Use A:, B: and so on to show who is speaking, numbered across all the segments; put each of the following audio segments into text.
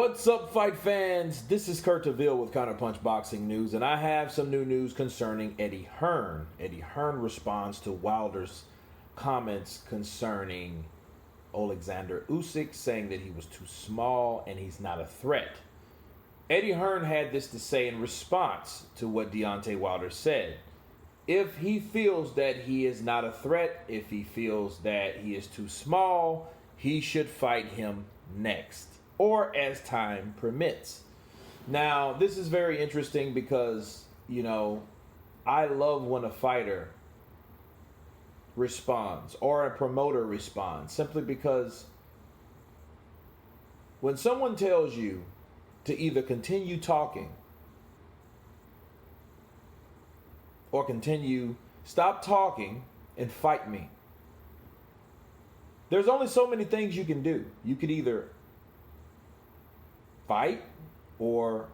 A: What's up, fight fans? This is Kurt DeVille with Counterpunch Boxing News, and I have some new news concerning Eddie Hearn. Eddie Hearn responds to Wilder's comments concerning Oleksandr Usyk, saying that he was too small and he's not a threat. Eddie Hearn had this to say in response to what Deontay Wilder said. If he feels that he is not a threat, if he feels that he is too small, he should fight him next, or as time permits. Now, this is very interesting because, I love when a fighter responds or a promoter responds, simply because when someone tells you to either continue talking or stop talking and fight me, there's only so many things you can do. You could either fight or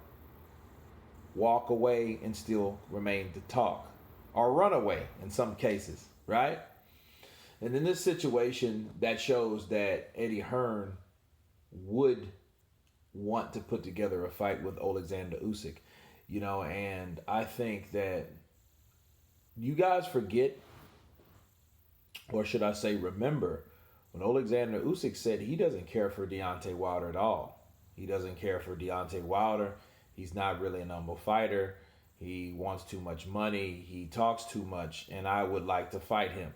A: walk away and still remain to talk, or run away in some cases, right? And in this situation, that shows that Eddie Hearn would want to put together a fight with Oleksandr Usyk, and I think that you guys forget, or should I say remember, when Oleksandr Usyk said he doesn't care for Deontay Wilder at all. He doesn't care for Deontay Wilder. He's not really a humble fighter. He wants too much money. He talks too much, and I would like to fight him.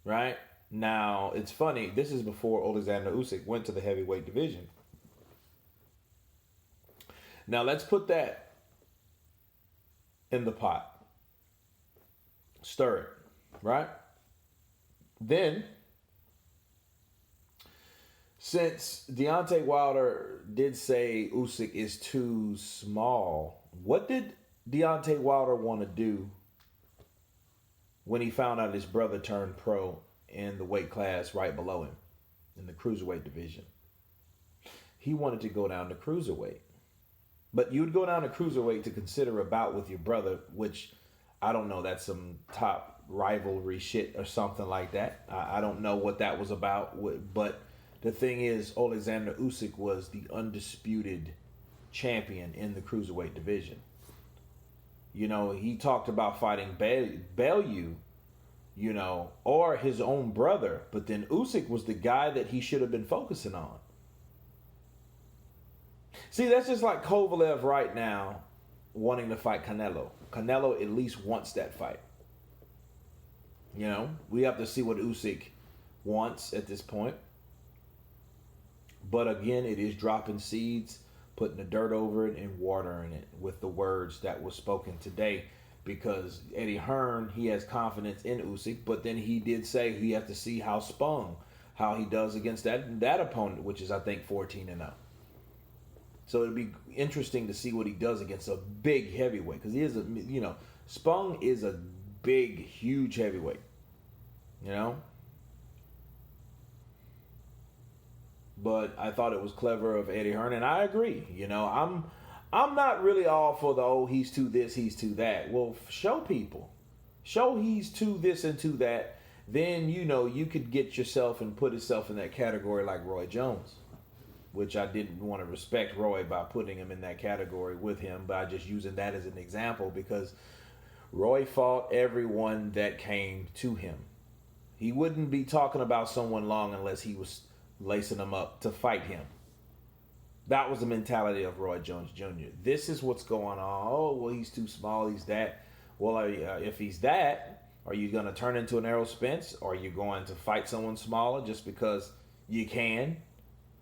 A: Right? Now, it's funny. This is before Oleksandr Usyk went to the heavyweight division. Now, let's put that in the pot. Stir it. Right? Then, since Deontay Wilder did say Usyk is too small, what did Deontay Wilder want to do when he found out his brother turned pro in the weight class right below him, in the cruiserweight division? He wanted to go down to cruiserweight. But you'd go down to cruiserweight to consider a bout with your brother, which, I don't know, that's some top rivalry shit or something like that. I don't know what that was about, but the thing is, Oleksandr Usyk was the undisputed champion in the cruiserweight division. He talked about fighting Bellew, or his own brother, but then Usyk was the guy that he should have been focusing on. See, that's just like Kovalev right now wanting to fight Canelo. Canelo at least wants that fight. We have to see what Usyk wants at this point. But again, it is dropping seeds, putting the dirt over it, and watering it with the words that were spoken today. Because Eddie Hearn, he has confidence in Usyk, but then he did say he has to see how he does against that opponent, which is, I think, 14-0. So it'll be interesting to see what he does against a big heavyweight, because he is Spong is a big, huge heavyweight. But I thought it was clever of Eddie Hearn, and I agree. I'm not really all for the, he's too this, he's too that. Well, show people. Show he's too this and too that. Then, you could get yourself and put yourself in that category like Roy Jones, which I didn't want to respect Roy by putting him in that category with him, but I just using that as an example because Roy fought everyone that came to him. He wouldn't be talking about someone long unless he was lacing them up to fight him. That was the mentality of Roy Jones Jr. This is what's going on. Oh, well, he's too small. He's that. Well, if he's that, are you going to turn into an Errol Spence? Or are you going to fight someone smaller just because you can?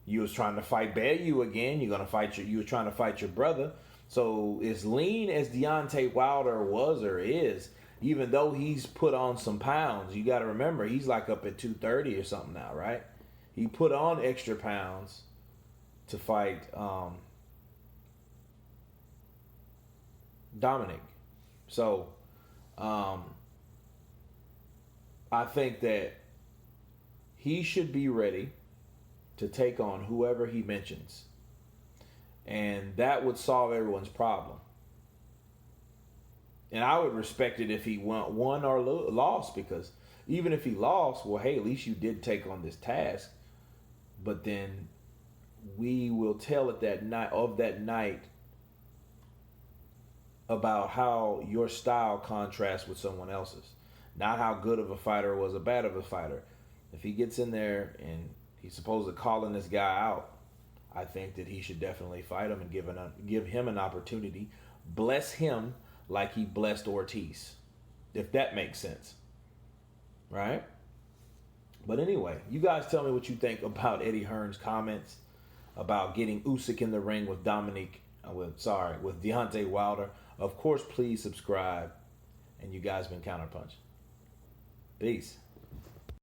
A: You was trying to fight Bellew again. You were trying to fight your brother. So as lean as Deontay Wilder was or is, even though he's put on some pounds, you got to remember he's like up at 230 or something now, right? He put on extra pounds to fight Dominic. So I think that he should be ready to take on whoever he mentions. And that would solve everyone's problem. And I would respect it if he won or lost, because even if he lost, well, hey, at least you did take on this task. But then we will tell it that night about how your style contrasts with someone else's. Not how good of a fighter was a bad of a fighter. If he gets in there and he's supposed to calling this guy out, I think that he should definitely fight him and give him an opportunity. Bless him like he blessed Ortiz, if that makes sense. Right? But anyway, you guys tell me what you think about Eddie Hearn's comments about getting Usyk in the ring with with Deontay Wilder. Of course, please subscribe. And you guys been Counterpunch. Peace.